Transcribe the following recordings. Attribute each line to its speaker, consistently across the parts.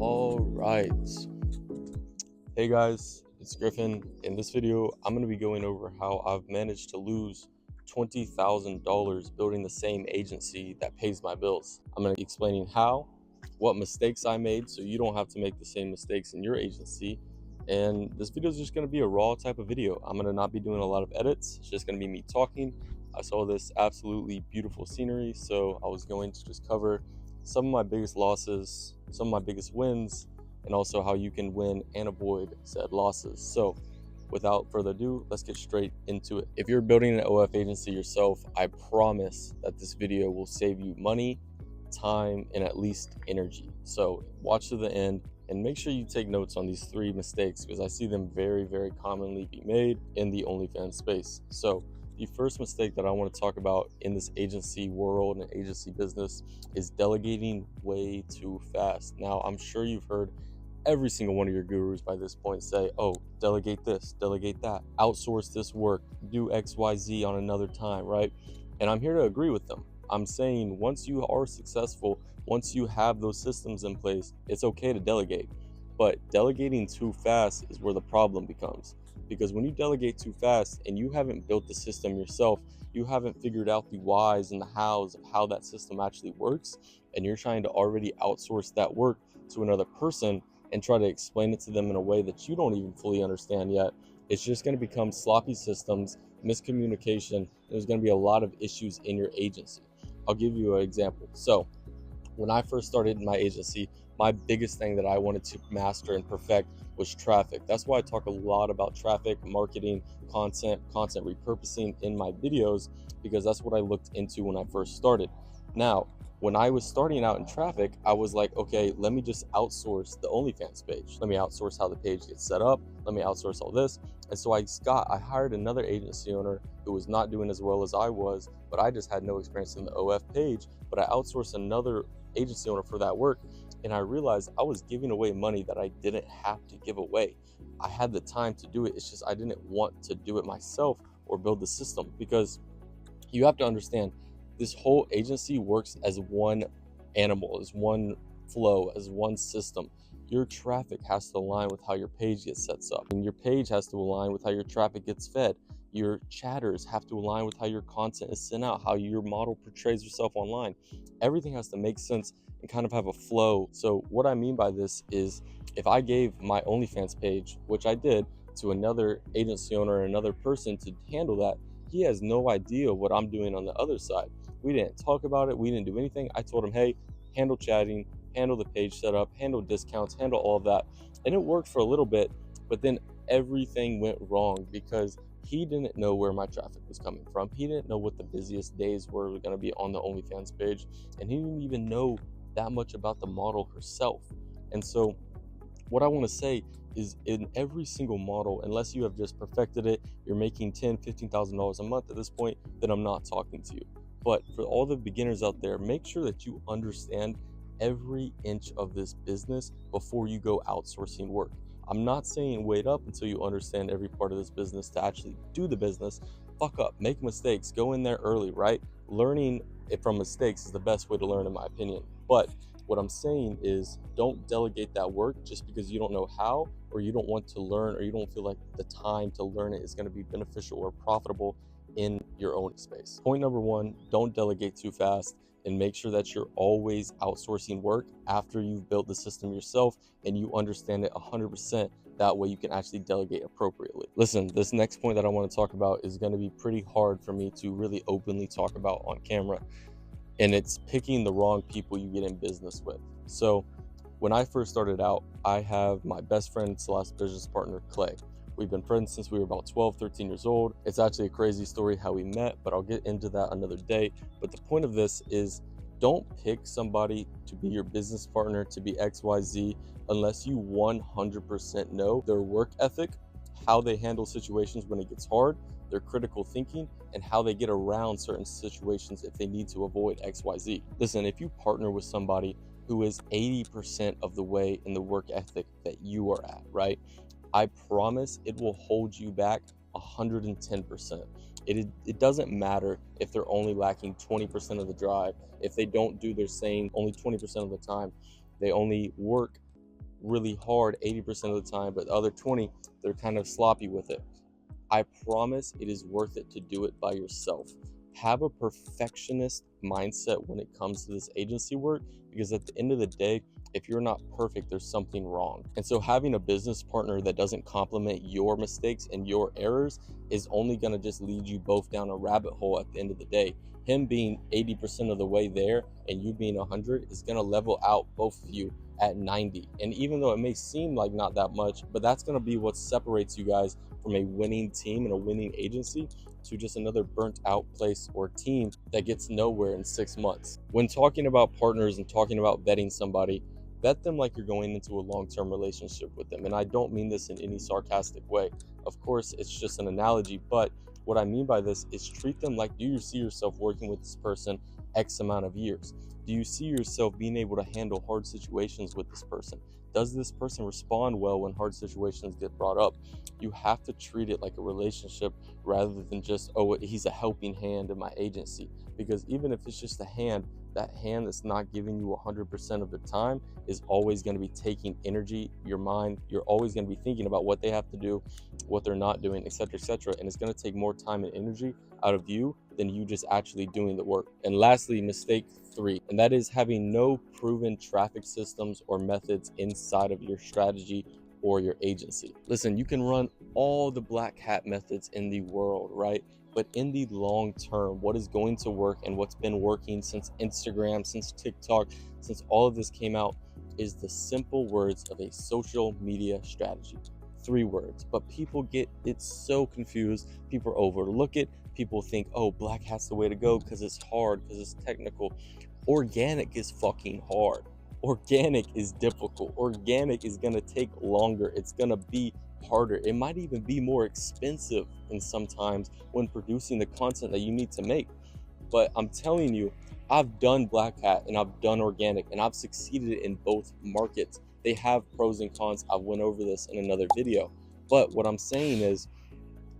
Speaker 1: All right. Hey guys, it's Griffin. In this video, I'm going to be going over how I've managed to lose $20,000 building the same agency that pays my bills. I'm going to be explaining how, what mistakes I made so you don't have to make the same mistakes in your agency. And this video is just going to be a raw type of video. I'm going to not be doing a lot of edits. It's just going to be me talking. I saw this absolutely beautiful scenery, so I was going to just cover some of my biggest losses, some of my biggest wins, and also how you can win and avoid said losses. So without further ado, let's get straight into it. If you're building an OF agency yourself, I promise that this video will save you money, time, and at least energy. So watch to the end and make sure you take notes on these 3 mistakes because I see them very, very commonly be made in the OnlyFans space. So the first mistake that I want to talk about in this agency world and agency business is delegating way too fast. Now, I'm sure you've heard every single one of your gurus by this point say, oh, delegate this, delegate that, outsource this work, do XYZ on another time, right? And I'm here to agree with them. I'm saying once you are successful, once you have those systems in place, it's okay to delegate. But delegating too fast is where the problem becomes. Because when you delegate too fast and you haven't built the system yourself, you haven't figured out the whys and the hows of how that system actually works, and you're trying to already outsource that work to another person and try to explain it to them in a way that you don't even fully understand yet, it's just going to become sloppy systems, miscommunication. There's going to be a lot of issues in your agency. I'll give you an example. So when I first started in my agency, my biggest thing that I wanted to master and perfect was traffic. That's why I talk a lot about traffic, marketing, content repurposing in my videos, because that's what I looked into when I first started. Now, when I was starting out in traffic, I was like, okay, let me just outsource the OnlyFans page. Let me outsource how the page gets set up. Let me outsource all this. And so I hired another agency owner who was not doing as well as I was, but I just had no experience in the OF page. But I outsourced another agency owner for that work, and I realized I was giving away money that I didn't have to give away. I had the time to do it. It's just I didn't want to do it myself or build the system, because you have to understand this whole agency works as one animal, as one flow, as one system. Your traffic has to align with how your page gets set up, and your page has to align with how your traffic gets fed. Your chatters have to align with how your content is sent out, how your model portrays yourself online. Everything has to make sense and kind of have a flow. So what I mean by this is, if I gave my OnlyFans page, which I did, to another agency owner or another person to handle that, he has no idea what I'm doing on the other side. We didn't talk about it. We didn't do anything. I told him, hey, handle chatting, handle the page setup, handle discounts, handle all of that. And it worked for a little bit, but then everything went wrong because he didn't know where my traffic was coming from. He didn't know what the busiest days were going to be on the OnlyFans page. And he didn't even know that much about the model herself. And so what I want to say is, in every single model, unless you have just perfected it, you're making $10,000, $15,000 a month at this point, then I'm not talking to you. But for all the beginners out there, make sure that you understand every inch of this business before you go outsourcing work. I'm not saying wait up until you understand every part of this business to actually do the business. Fuck up, make mistakes, go in there early, right? Learning from mistakes is the best way to learn, in my opinion. But what I'm saying is, don't delegate that work just because you don't know how, or you don't want to learn, or you don't feel like the time to learn it is going to be beneficial or profitable in your own space. Point number 1, don't delegate too fast, and make sure that you're always outsourcing work after you've built the system yourself and you understand it 100%. That way you can actually delegate appropriately. Listen, this next point that I want to talk about is going to be pretty hard for me to really openly talk about on camera, and it's picking the wrong people you get in business with. So when I first started out, I have my best friend / business partner, Clay. We've been friends since we were about 12, 13 years old. It's actually a crazy story how we met, but I'll get into that another day. But the point of this is, don't pick somebody to be your business partner to be XYZ unless you 100% know their work ethic, how they handle situations when it gets hard, their critical thinking, and how they get around certain situations if they need to avoid XYZ. Listen, if you partner with somebody who is 80% of the way in the work ethic that you are at, right? I promise it will hold you back 110%. It doesn't matter if they're only lacking 20% of the drive, if they don't do their saying only 20% of the time, they only work really hard 80% of the time, but the other 20, they're kind of sloppy with it. I promise it is worth it to do it by yourself. Have a perfectionist mindset when it comes to this agency work, because at the end of the day, if you're not perfect, there's something wrong. And so having a business partner that doesn't compliment your mistakes and your errors is only going to just lead you both down a rabbit hole at the end of the day. Him being 80% of the way there and you being 100 is going to level out both of you at 90. And even though it may seem like not that much, but that's going to be what separates you guys from a winning team and a winning agency to just another burnt out place or team that gets nowhere in 6 months. When talking about partners and talking about vetting somebody, vet them like you're going into a long-term relationship with them. And I don't mean this in any sarcastic way. Of course, it's just an analogy, but what I mean by this is treat them like, do you see yourself working with this person X amount of years? Do you see yourself being able to handle hard situations with this person? Does this person respond well when hard situations get brought up? You have to treat it like a relationship rather than just, oh, he's a helping hand in my agency. Because even if it's just a hand, that hand that's not giving you 100% of the time is always going to be taking energy, your mind. You're always going to be thinking about what they have to do, what they're not doing, etc., etc. And it's going to take more time and energy out of you than you just actually doing the work. And lastly, mistake 3, and that is having no proven traffic systems or methods inside of your strategy or your agency. Listen, you can run all the black hat methods in the world, right? But in the long term, what is going to work and what's been working since Instagram, since TikTok, since all of this came out is the simple words of a social media strategy. 3 words, but people get it so confused. People overlook it. People think, oh, black hat's the way to go because it's hard, because it's technical. Organic is fucking hard. Organic is difficult. Organic is going to take longer. It's going to be harder. It might even be more expensive in sometimes when producing the content that you need to make. But I'm telling you, I've done black hat and I've done organic and I've succeeded in both markets. They have pros and cons. I went over this in another video. But what I'm saying is,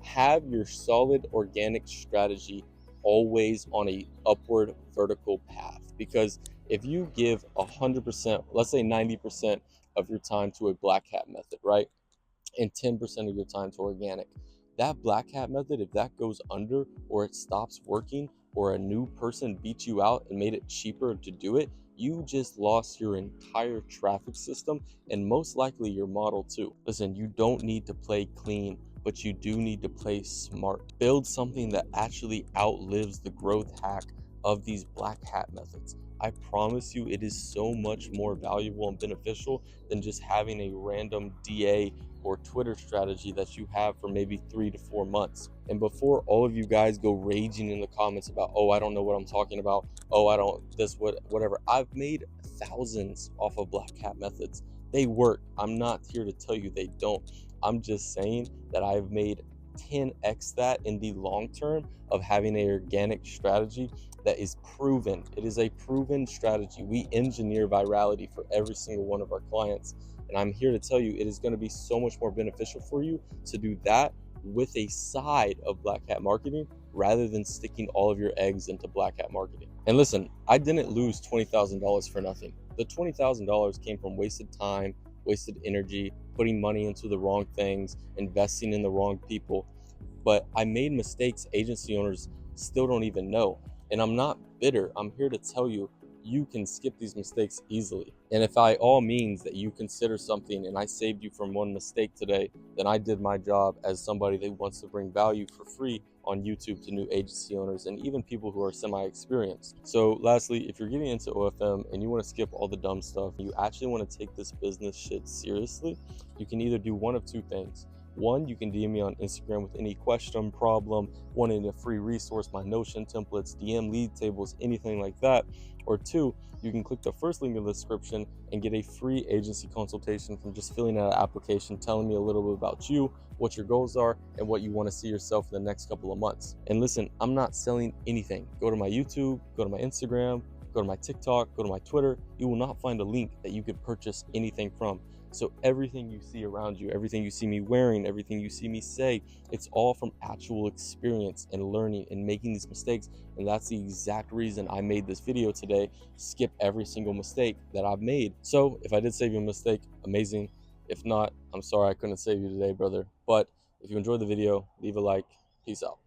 Speaker 1: have your solid organic strategy always on a upward vertical path. Because if you give 100%, let's say 90% of your time to a black hat method, right? And 10% of your time to organic, that black hat method, if that goes under or it stops working or a new person beats you out and made it cheaper to do it, you just lost your entire traffic system and most likely your model too. Listen, you don't need to play clean, but you do need to play smart. Build something that actually outlives the growth hack of these black hat methods. I promise you, it is so much more valuable and beneficial than just having a random DA or Twitter strategy that you have for maybe 3 to 4 months. And before all of you guys go raging in the comments about, oh, I don't know what I'm talking about, oh, I don't this, whatever, I've made thousands off of black hat methods. They work. I'm not here to tell you they don't. I'm just saying that I've made 10x that in the long term of having an organic strategy that is proven. It is a proven strategy. We engineer virality for every single one of our clients. And I'm here to tell you, it is going to be so much more beneficial for you to do that with a side of black hat marketing rather than sticking all of your eggs into black hat marketing. And listen, I didn't lose $20,000 for nothing. The $20,000 came from wasted time, wasted energy, putting money into the wrong things, investing in the wrong people. But I made mistakes agency owners still don't even know. And I'm not bitter. I'm here to tell you, you can skip these mistakes easily. And if by all means that you consider something and I saved you from one mistake today, then I did my job as somebody that wants to bring value for free on YouTube to new agency owners and even people who are semi-experienced. So lastly, if you're getting into OFM and you want to skip all the dumb stuff, you actually want to take this business shit seriously, you can either do one of 2 things. 1, you can DM me on Instagram with any question, problem, wanting a free resource, my Notion templates, DM lead tables, anything like that. Or 2, you can click the first link in the description and get a free agency consultation from just filling out an application, telling me a little bit about you, what your goals are, and what you want to see yourself in the next couple of months. And listen, I'm not selling anything. Go to my YouTube, go to my Instagram, go to my TikTok, go to my Twitter, you will not find a link that you could purchase anything from. So everything you see around you, everything you see me wearing, everything you see me say, it's all from actual experience and learning and making these mistakes. And that's the exact reason I made this video today. Skip every single mistake that I've made. So if I did save you a mistake, amazing. If not, I'm sorry I couldn't save you today, brother. But if you enjoyed the video, leave a like. Peace out.